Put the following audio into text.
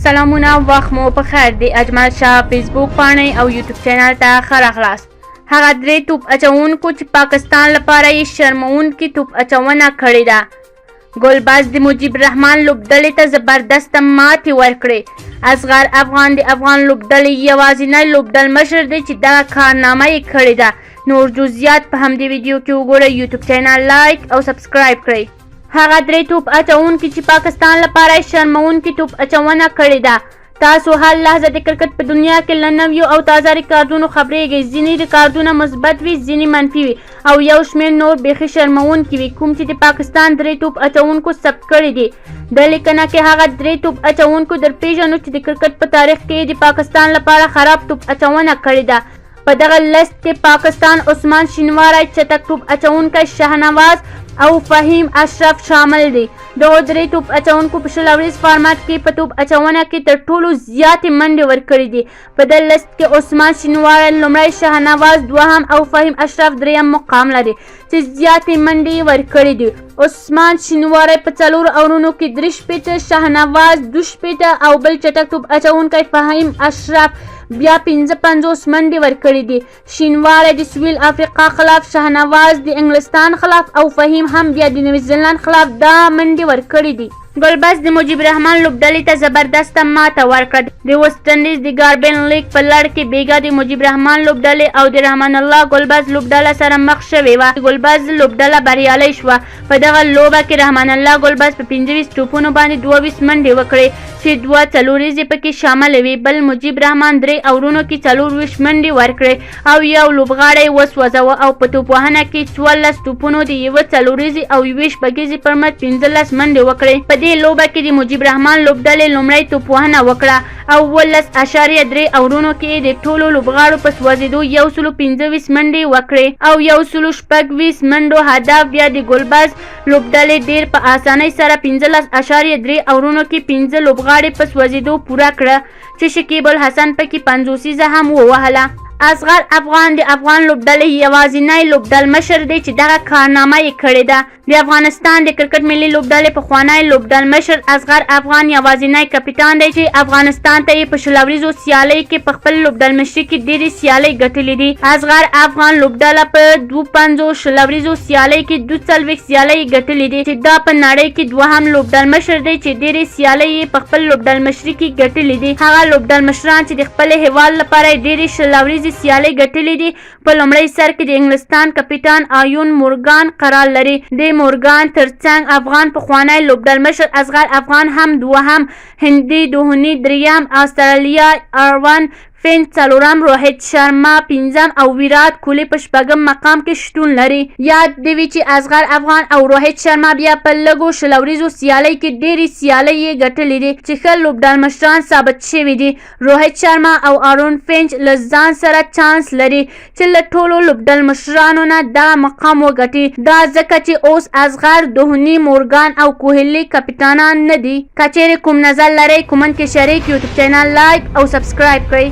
سلامونه وخت مو په خیر دی. اجمل شاه فیسبوک پاڼې او یوټیوب چینل ته ښه راغلاست. هغه درې توپ اچوونکو چې پاکستان لپاره یې شرموونکې توپ اچونه کړې ده. ګلباز د مجيب الرحمن لوبډلې ته زبردسته ماتې ورکړې. اصغر افغان د افغان لوبډلې یوازینی لوبډلمشر دی چې دغه کارنامه یې کړې ده. نور جزئیات په همدې ویډیو کې وګورئ. یوټیوب چینل لایک او سبسکرایب کړئ. هغه درې توپ اچوونکي چې پاکستان لپاره شرموونکې توپ اچونه کړې ده. تاسو هر لحظه د کرکټ په دنیا کې له نویو او تازه ریکارډونو خبرېږئ. ځینې ریکارډونه مثبت وي، ځینې منفي وي او یو شمېر نور بیخي شرموونکي وي. کوم چې د پاکستان درې توپ اچوونکو ثبت کړي دي. د لیکنه کې هغه درې توپ اچوونکو درپېژنو چې د کرکټ په تاریخ کې د پاکستان لپاره خراب توپ اچونه کړې ده. په دغه لست کې پاکستان عثمان شینواری، چټک توپ اچوونکی شهنواز او فهیم اشرف شامل دي. دغو درې توپ اچوونکو په شل اوریز فارمات کې په توپ اچونه کې تر ټولو زیاتې منډې ورکړې دي. په دې لست کې عثمان شینواری لومړی، شهنواز دوهم او فهیم اشرف دریم مقام لري چې زیاتې منډې ورکړې دي. عثمان شینواری په 4 اورونو کې 63، شهنواز 62 او بل چټک توپ اچوونکی فهیم اشرف بیا 55 منډې ورکړې دي. شینواری د سویل افریقا خلاف، شهنواز د انګلستان خلاف او فهیم هم بیا د نیوزیلند خلاف دا منډې ورکړې دي. ګلباز د مجيب الرحمن لوبډلې ته زبردسته ماته ورکړه. د ویسټ انډیز د ګاربن لیګ په لړ کې بیګا د مجيب الرحمن لوبډلې او د رحمان الله ګلباز لوبډله سره مخ شوې وه. ګلباز لوبډله بریالۍ شوه. په دغه لوبه کې رحمان الله ګلباز په 25 توپونو باندې 22 منډې وکړې چې 2 څلوریزې پکې شامل وي. بل مجيب الرحمن 3 اورونو کې 24 منډې ورکړې او یو لوبغاړی وسوځاوه او په توپ وهنه کې 14 توپونو د 1 څلوریزې او 20 شپږیزې پر مټ 15 منډې وکړې. په دې لوبه کې د مجيب الرحمن لوبډلې لومړی توپ وهنه وکړه او 18.3 اورونو کې د ټولو لوبغاړو په سوځېدو 125 منډې وکړې او 126 منډو هدف بیا د ګلباز لوبډلې ډېر په اسانۍ سره 15.3 اورونو کې 15 لوبغاړي په سوځېدو پوره کړه چې شکیب الحسن پکې 50 هم ووهله. اصغر افغان د افغان لوبډلې یوازینی لوبډلمشر دی چې دغه کارنامه یې کړې ده. د افغانستان د کرکټ ملي لوبډلې پخوانی لوبډلمشر اصغر افغان یوازینی کپتان دی چې افغانستان ته یې په شل اوریزو سیالۍ کې په خپل لوبډلمشري کې ډېرې سیالۍ ګټلې دي. اصغر افغان لوبډله په 52 شل اوریزو سیالۍ کې 42 سیالۍ ګټلې دي چې دا په نړۍ کې دوهم لوبډلمشر دی چې ډېرې سیالۍ یې په خپل لوبډلمشري کې ګټلې دي. هغه لوبډلمشران چې د خپل هیواد لپاره ډېرې شل اوریزې سیالۍ ګټلې دي په لومړي سر کې د انګلستان کپتان آیون مورګان قرار لري. د مورګان ترڅنګ افغان پخوانی لوبډلمشر اصغر افغان هم دوهم، هندي دوهني دریم، استرالیا اروان فینچ څلورم، روهیت شرما پنځم او ویرات کوهلي په شپږم مقام کې شتون لري. یاد دی وي چې اصغر افغان او روهیت شرما بیا په لږو شل اوریزو سیالۍ کې ډېرې سیالۍ یې ګټلې دي چې ښه لوبډلمشران ثابت شوي دي. روهیت شرما او آرون فینچ له ځان سره چانس لري چې له ټولو لوبډلمشرانو نه دا مقام وګټي. دا ځکه چې اوس اصغر، دوهني، مورګان او کوهلي کپتانان نه دي. که چیرې کوم نظر لرئ کومنټ کې شریک. یوټیوب چینل لایک او سبسکرایب کړئ.